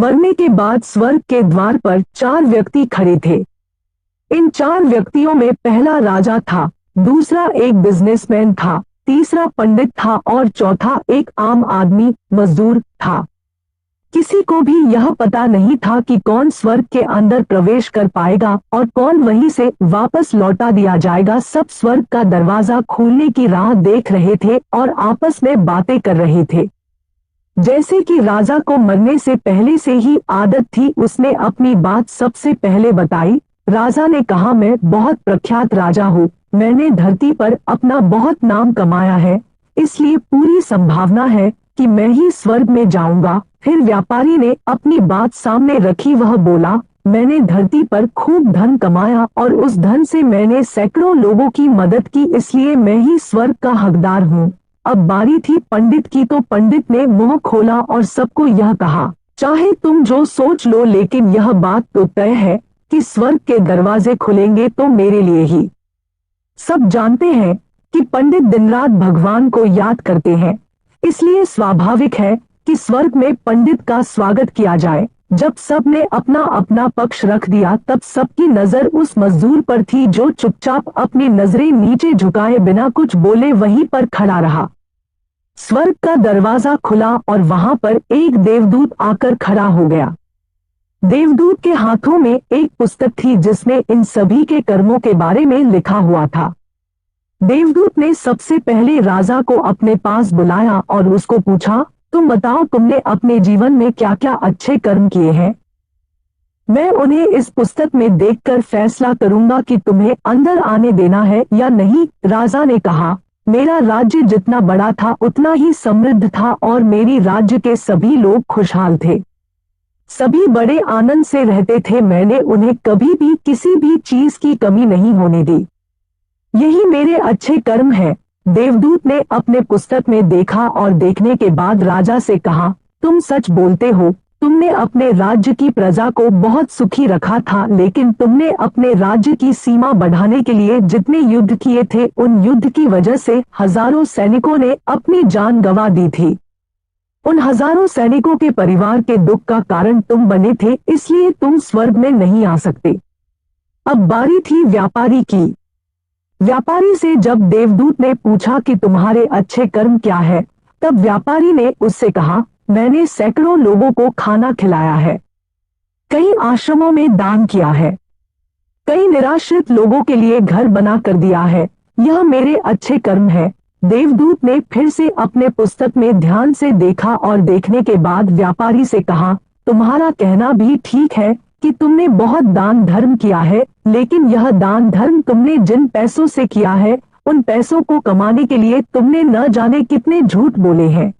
मरने के बाद स्वर्ग के द्वार पर 4 व्यक्ति खड़े थे। इन 4 व्यक्तियों में पहला राजा था, दूसरा एक बिजनेसमैन था, तीसरा पंडित था और चौथा एक आम आदमी मजदूर था। किसी को भी यह पता नहीं था कि कौन स्वर्ग के अंदर प्रवेश कर पाएगा और कौन वहीं से वापस लौटा दिया जाएगा। सब स्वर्ग का दरवाजा खोलने की राह देख रहे थे और आपस में बातें कर रहे थे। जैसे कि राजा को मरने से पहले से ही आदत थी, उसने अपनी बात सबसे पहले बताई। राजा ने कहा, मैं बहुत प्रख्यात राजा हूँ, मैंने धरती पर अपना बहुत नाम कमाया है, इसलिए पूरी संभावना है कि मैं ही स्वर्ग में जाऊंगा। फिर व्यापारी ने अपनी बात सामने रखी, वह बोला, मैंने धरती पर खूब धन कमाया और उस धन से मैंने सैकड़ों लोगों की मदद की, इसलिए मैं ही स्वर्ग का हकदार हूँ। अब बारी थी पंडित की, तो पंडित ने मुंह खोला और सबको यह कहा, चाहे तुम जो सोच लो, लेकिन यह बात तो तय है कि स्वर्ग के दरवाजे खुलेंगे तो मेरे लिए ही। सब जानते हैं कि पंडित दिन रात भगवान को याद करते हैं, इसलिए स्वाभाविक है कि स्वर्ग में पंडित का स्वागत किया जाए। जब सब ने अपना अपना पक्ष रख दिया, तब सबकी नजर उस मजदूर पर थी जो चुपचाप अपनी नजरें नीचे झुकाए बिना कुछ बोले वहीं पर खड़ा रहा। स्वर्ग का दरवाजा खुला और वहां पर एक देवदूत आकर खड़ा हो गया। देवदूत के हाथों में एक पुस्तक थी जिसमें इन सभी के कर्मों के बारे में लिखा हुआ था। देवदूत ने सबसे पहले राजा को अपने पास बुलाया और उसको पूछा, तुम बताओ, तुमने अपने जीवन में क्या क्या अच्छे कर्म किए हैं? मैं उन्हें इस पुस्तक में देखकर फैसला करूंगा कि तुम्हें अंदर आने देना है या नहीं। राजा ने कहा, मेरा राज्य जितना बड़ा था उतना ही समृद्ध था और मेरी राज्य के सभी लोग खुशहाल थे, सभी बड़े आनंद से रहते थे, मैंने उन्हें कभी भी किसी भी चीज की कमी नहीं होने दी, यही मेरे अच्छे कर्म है। देवदूत ने अपने पुस्तक में देखा और देखने के बाद राजा से कहा, तुम सच बोलते हो, तुमने अपने राज्य की प्रजा को बहुत सुखी रखा था, लेकिन तुमने अपने राज्य की सीमा बढ़ाने के लिए जितने युद्ध किए थे, उन युद्ध की वजह से हजारों सैनिकों ने अपनी जान गंवा दी थी। उन हजारों सैनिकों के परिवार के दुख का कारण तुम बने थे, इसलिए तुम स्वर्ग में नहीं आ सकते। अब बारी थी व्यापारी की। व्यापारी से जब देवदूत ने पूछा कि तुम्हारे अच्छे कर्म क्या है, तब व्यापारी ने उससे कहा, मैंने सैकड़ों लोगों को खाना खिलाया है, कई आश्रमों में दान किया है, कई निराश्रित लोगों के लिए घर बना कर दिया है, यह मेरे अच्छे कर्म है। देवदूत ने फिर से अपने पुस्तक में ध्यान से देखा और देखने के बाद व्यापारी से कहा, तुम्हारा कहना भी ठीक है कि तुमने बहुत दान धर्म किया है, लेकिन यह दान धर्म तुमने जिन पैसों से किया है, उन पैसों को कमाने के लिए तुमने न जाने कितने झूठ बोले हैं,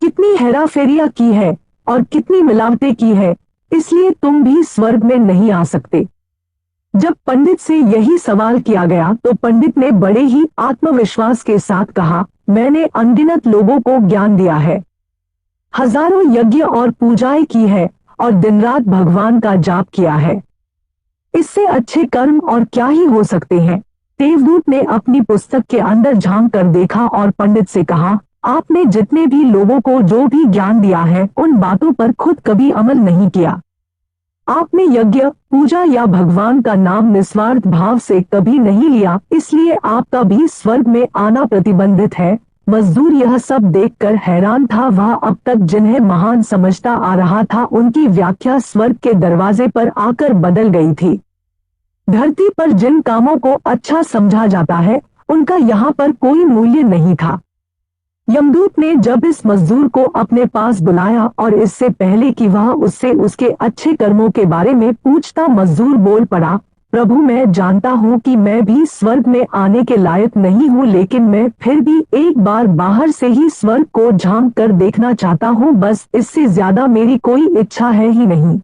कितनी हेराफेरियां की है और कितनी मिलावटें की है, इसलिए तुम भी स्वर्ग में नहीं आ सकते। जब पंडित से यही सवाल किया गया तो पंडित ने बड़े ही आत्मविश्वास के साथ कहा, मैंने अनगिनत लोगों को ज्ञान दिया है, हजारों यज्ञ और पूजाएं की है और दिन रात भगवान का जाप किया है, इससे अच्छे कर्म और क्या ही हो सकते हैं। देवदूत ने अपनी पुस्तक के अंदर झांक कर देखा और पंडित से कहा, आपने जितने भी लोगों को जो भी ज्ञान दिया है, उन बातों पर खुद कभी अमल नहीं किया। आपने यज्ञ पूजा या भगवान का नाम निस्वार्थ भाव से कभी नहीं लिया, इसलिए आपका भी स्वर्ग में आना प्रतिबंधित है। मजदूर यह सब देखकर हैरान था, वह अब तक जिन्हें महान समझता आ रहा था, उनकी व्याख्या स्वर्ग के दरवाजे पर आकर बदल गई थी। धरती पर जिन कामों को अच्छा समझा जाता है, उनका यहाँ पर कोई मूल्य नहीं था। यमदूत ने जब इस मजदूर को अपने पास बुलाया और इससे पहले कि वह उससे उसके अच्छे कर्मों के बारे में पूछता, मजदूर बोल पड़ा, प्रभु, मैं जानता हूँ कि मैं भी स्वर्ग में आने के लायक नहीं हूँ, लेकिन मैं फिर भी एक बार बाहर से ही स्वर्ग को झांक कर देखना चाहता हूँ, बस इससे ज्यादा मेरी कोई इच्छा है ही नहीं,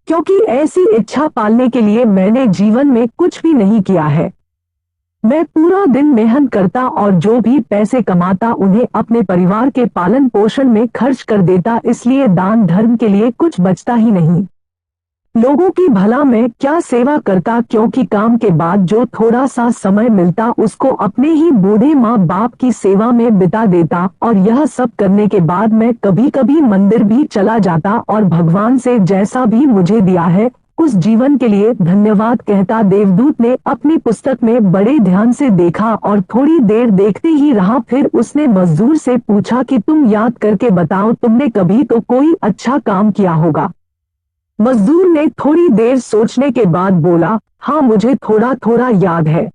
क्योंकि ऐसी इच्छा पालने के लिए मैंने जीवन में कुछ भी नहीं किया है। मैं पूरा दिन मेहनत करता और जो भी पैसे कमाता उन्हें अपने परिवार के पालन पोषण में खर्च कर देता, इसलिए दान धर्म के लिए कुछ बचता ही नहीं। लोगों की भला मैं क्या सेवा करता, क्योंकि काम के बाद जो थोड़ा सा समय मिलता उसको अपने ही बूढ़े माँ बाप की सेवा में बिता देता। और यह सब करने के बाद मैं कभी कभी मंदिर भी चला जाता और भगवान से जैसा भी मुझे दिया है उस जीवन के लिए धन्यवाद कहता। देवदूत ने अपनी पुस्तक में बड़े ध्यान से देखा और थोड़ी देर देखते ही रहा। फिर उसने मजदूर से पूछा कि तुम याद करके बताओ, तुमने कभी तो कोई अच्छा काम किया होगा। मजदूर ने थोड़ी देर सोचने के बाद बोला, हाँ मुझे थोड़ा थोड़ा याद है।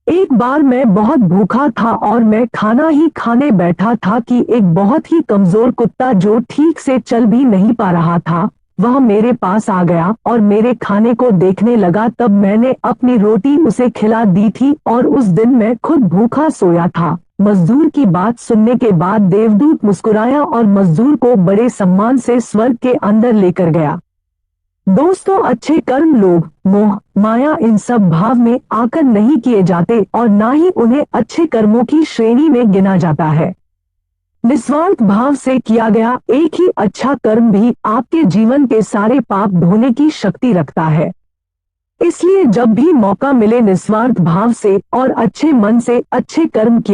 एक बार मैं बहुत भूखा था और मैं खाना ही खाने बैठा था कि एक बहुत ही कमजोर कुत्ता जो ठीक से चल भी नहीं पा रहा था वह मेरे पास आ गया और मेरे खाने को देखने लगा। तब मैंने अपनी रोटी उसे खिला दी थी और उस दिन मैं खुद भूखा सोया था। मजदूर की बात सुनने के बाद देवदूत मुस्कुराया और मजदूर को बड़े सम्मान से स्वर्ग के अंदर लेकर गया। दोस्तों, अच्छे कर्म लोभ मोह माया इन सब भाव में आकर नहीं किए जाते और ना ही उन्हें अच्छे कर्मों की श्रेणी में गिना जाता है। निस्वार्थ भाव से किया गया एक ही अच्छा कर्म भी आपके जीवन के सारे पाप धोने की शक्ति रखता है। इसलिए जब भी मौका मिले निस्वार्थ भाव से और अच्छे मन से अच्छे कर्म किया